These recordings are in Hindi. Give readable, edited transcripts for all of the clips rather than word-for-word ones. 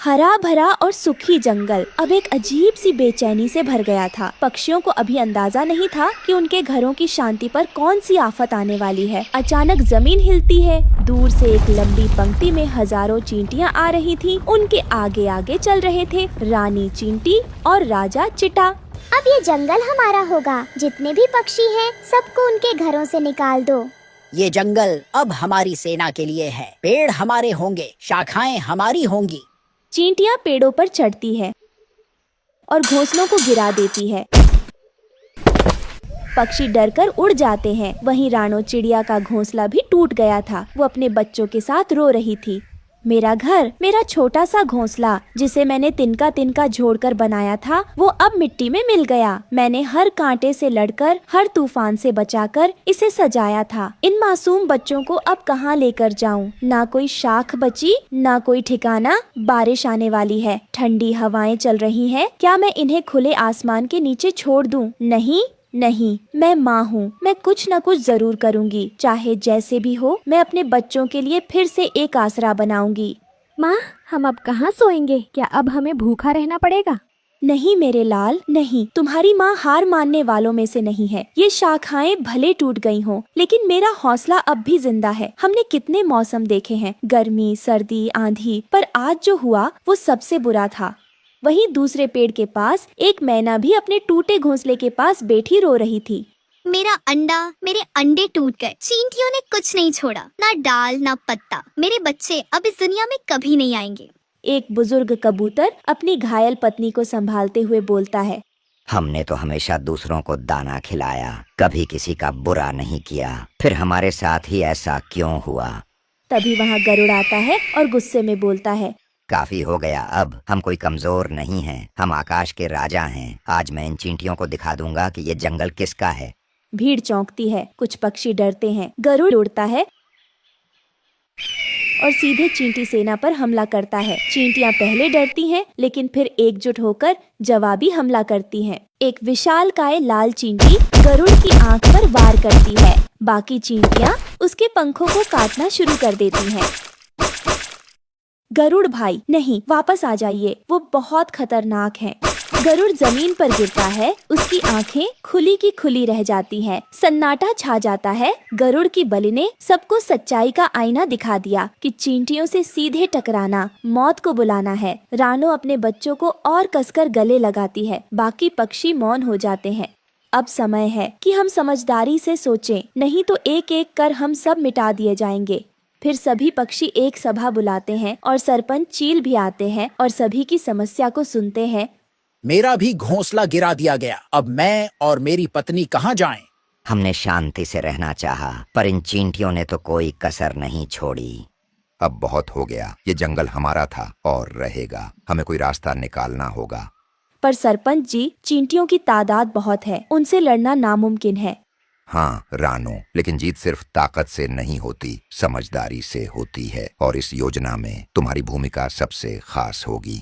हरा भरा और सुखी जंगल अब एक अजीब सी बेचैनी से भर गया था। पक्षियों को अभी अंदाजा नहीं था कि उनके घरों की शांति पर कौन सी आफत आने वाली है। अचानक जमीन हिलती है। दूर से एक लंबी पंक्ति में हजारों चींटियां आ रही थीं। उनके आगे आगे चल रहे थे रानी चींटी और राजा चिटा। अब ये जंगल हमारा होगा। जितने भी पक्षी हैं, सबको उनके घरों से निकाल दो। ये जंगल अब हमारी सेना के लिए है। पेड़ हमारे होंगे, शाखाएं हमारी होंगी। चींटियां पेड़ों पर चढ़ती है और घोंसलों को गिरा देती है। पक्षी डरकर उड़ जाते हैं। वहीं रानो चिड़िया का घोंसला भी टूट गया था। वो अपने बच्चों के साथ रो रही थी। मेरा घर, मेरा छोटा सा घोंसला जिसे मैंने तिनका तिनका जोड़कर बनाया था, वो अब मिट्टी में मिल गया। मैंने हर कांटे से लड़कर, हर तूफान से बचाकर इसे सजाया था। इन मासूम बच्चों को अब कहाँ लेकर जाऊं? ना कोई शाख बची, ना कोई ठिकाना। बारिश आने वाली है, ठंडी हवाएं चल रही हैं। क्या मैं इन्हें खुले आसमान के नीचे छोड़ दूं? नहीं नहीं, मैं माँ हूँ। मैं कुछ न कुछ जरूर करूँगी। चाहे जैसे भी हो, मैं अपने बच्चों के लिए फिर से एक आसरा बनाऊंगी। माँ, हम अब कहाँ सोएंगे? क्या अब हमें भूखा रहना पड़ेगा? नहीं मेरे लाल, नहीं। तुम्हारी माँ हार मानने वालों में से नहीं है। ये शाखाएं भले टूट गई हों, लेकिन मेरा हौसला अब भी जिंदा है। हमने कितने मौसम देखे हैं, गर्मी, सर्दी, आंधी, पर आज जो हुआ वो सबसे बुरा था। वहीं दूसरे पेड़ के पास एक मैना भी अपने टूटे घोंसले के पास बैठी रो रही थी। मेरे अंडे टूट गए। चींटियों ने कुछ नहीं छोड़ा, ना डाल ना पत्ता। मेरे बच्चे अब इस दुनिया में कभी नहीं आएंगे। एक बुजुर्ग कबूतर अपनी घायल पत्नी को संभालते हुए बोलता है। हमने तो हमेशा दूसरों को दाना खिलाया, कभी किसी का बुरा नहीं किया। फिर हमारे साथ ही ऐसा क्यों हुआ? तभी वहाँ गरुड़ आता है और गुस्से में बोलता है। काफी हो गया। अब हम कोई कमजोर नहीं हैं। हम आकाश के राजा हैं। आज मैं इन चींटियों को दिखा दूंगा कि ये जंगल किसका है। भीड़ चौंकती है, कुछ पक्षी डरते हैं। गरुड़ उड़ता है और सीधे चींटी सेना पर हमला करता है। चींटियां पहले डरती हैं, लेकिन फिर एकजुट होकर जवाबी हमला करती हैं। एक विशालकाय लाल चींटी गरुड़ की आंख पर वार करती है। बाकी चींटियां उसके पंखों को काटना शुरू कर देती हैं। गरुड़ भाई, नहीं, वापस आ जाइए, वो बहुत खतरनाक है। गरुड़ जमीन पर गिरता है। उसकी आंखें खुली की खुली रह जाती हैं। सन्नाटा छा जाता है। गरुड़ की बलि ने सबको सच्चाई का आईना दिखा दिया कि चींटियों से सीधे टकराना मौत को बुलाना है। रानो अपने बच्चों को और कसकर गले लगाती है। बाकी पक्षी मौन हो जाते हैं। अब समय है कि हम समझदारी से सोचें, नहीं तो एक एक कर हम सब मिटा दिए जाएंगे। फिर सभी पक्षी एक सभा बुलाते हैं और सरपंच चील भी आते हैं और सभी की समस्या को सुनते हैं। मेरा भी घोंसला गिरा दिया गया। अब मैं और मेरी पत्नी कहाँ जाएं? हमने शांति से रहना चाहा, पर इन चींटियों ने तो कोई कसर नहीं छोड़ी। अब बहुत हो गया। ये जंगल हमारा था और रहेगा। हमें कोई रास्ता निकालना होगा। पर सरपंच जी, चींटियों की तादाद बहुत है, उनसे लड़ना नामुमकिन है। हाँ रानो, लेकिन जीत सिर्फ ताकत से नहीं होती, समझदारी से होती है। और इस योजना में तुम्हारी भूमिका सबसे खास होगी।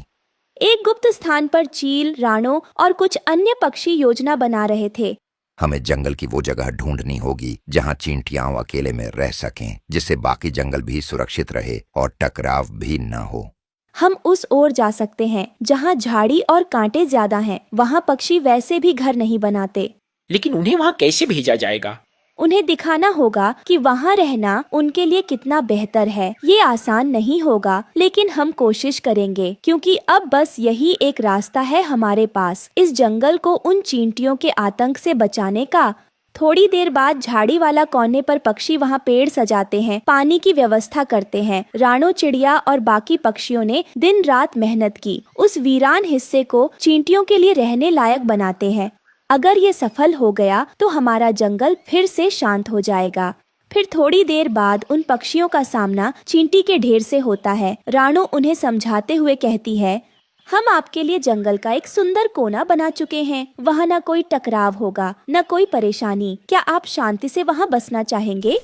एक गुप्त स्थान पर चील, रानो और कुछ अन्य पक्षी योजना बना रहे थे। हमें जंगल की वो जगह ढूंढनी होगी जहाँ चींटियां अकेले में रह सकें, जिससे बाकी जंगल भी सुरक्षित रहे और टकराव भी न हो। हम उस ओर जा सकते हैं जहाँ झाड़ी और कांटे ज्यादा हैं। वहाँ पक्षी वैसे भी घर नहीं बनाते। लेकिन उन्हें वहाँ कैसे भेजा जाएगा? उन्हें दिखाना होगा कि वहाँ रहना उनके लिए कितना बेहतर है। ये आसान नहीं होगा, लेकिन हम कोशिश करेंगे, क्योंकि अब बस यही एक रास्ता है हमारे पास, इस जंगल को उन चींटियों के आतंक से बचाने का। थोड़ी देर बाद झाड़ी वाला कोने पर पक्षी वहाँ पेड़ सजाते हैं, पानी की व्यवस्था करते हैं। रानो चिड़िया और बाकी पक्षियों ने दिन रात मेहनत की। उस वीरान हिस्से को चींटियों के लिए रहने लायक बनाते हैं। अगर ये सफल हो गया तो हमारा जंगल फिर से शांत हो जाएगा। फिर थोड़ी देर बाद उन पक्षियों का सामना चींटी के ढेर से होता है। रानो उन्हें समझाते हुए कहती है, हम आपके लिए जंगल का एक सुंदर कोना बना चुके हैं। वहाँ न कोई टकराव होगा, न कोई परेशानी। क्या आप शांति से वहाँ बसना चाहेंगे?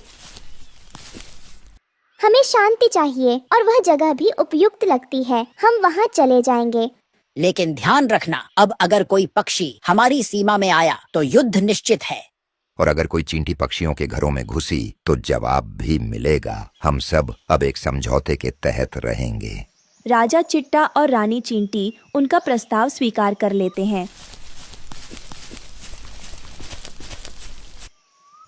हमें शांति चाहिए और वह जगह भी उपयुक्त लगती है। हम वहाँ चले जाएंगे। लेकिन ध्यान रखना, अब अगर कोई पक्षी हमारी सीमा में आया तो युद्ध निश्चित है। और अगर कोई चींटी पक्षियों के घरों में घुसी तो जवाब भी मिलेगा। हम सब अब एक समझौते के तहत रहेंगे। राजा चिट्टा और रानी चींटी उनका प्रस्ताव स्वीकार कर लेते हैं।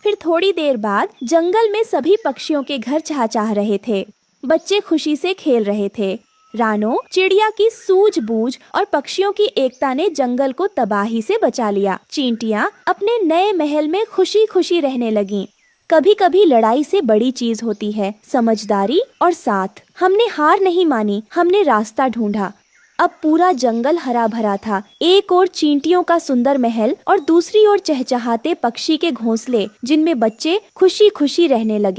फिर थोड़ी देर बाद जंगल में सभी पक्षियों के घर चहचहा रहे थे। बच्चे खुशी से खेल रहे थे। रानो, चिड़िया की सूझबूझ और पक्षियों की एकता ने जंगल को तबाही से बचा लिया। चींटियां अपने नए महल में खुशी खुशी रहने लगीं। कभी कभी लड़ाई से बड़ी चीज होती है समझदारी और साथ। हमने हार नहीं मानी, हमने रास्ता ढूंढा। अब पूरा जंगल हरा भरा था। एक ओर चींटियों का सुंदर महल और दूसरी ओर चहचहाते पक्षी के घोंसले, जिनमें बच्चे खुशी खुशी रहने लगे।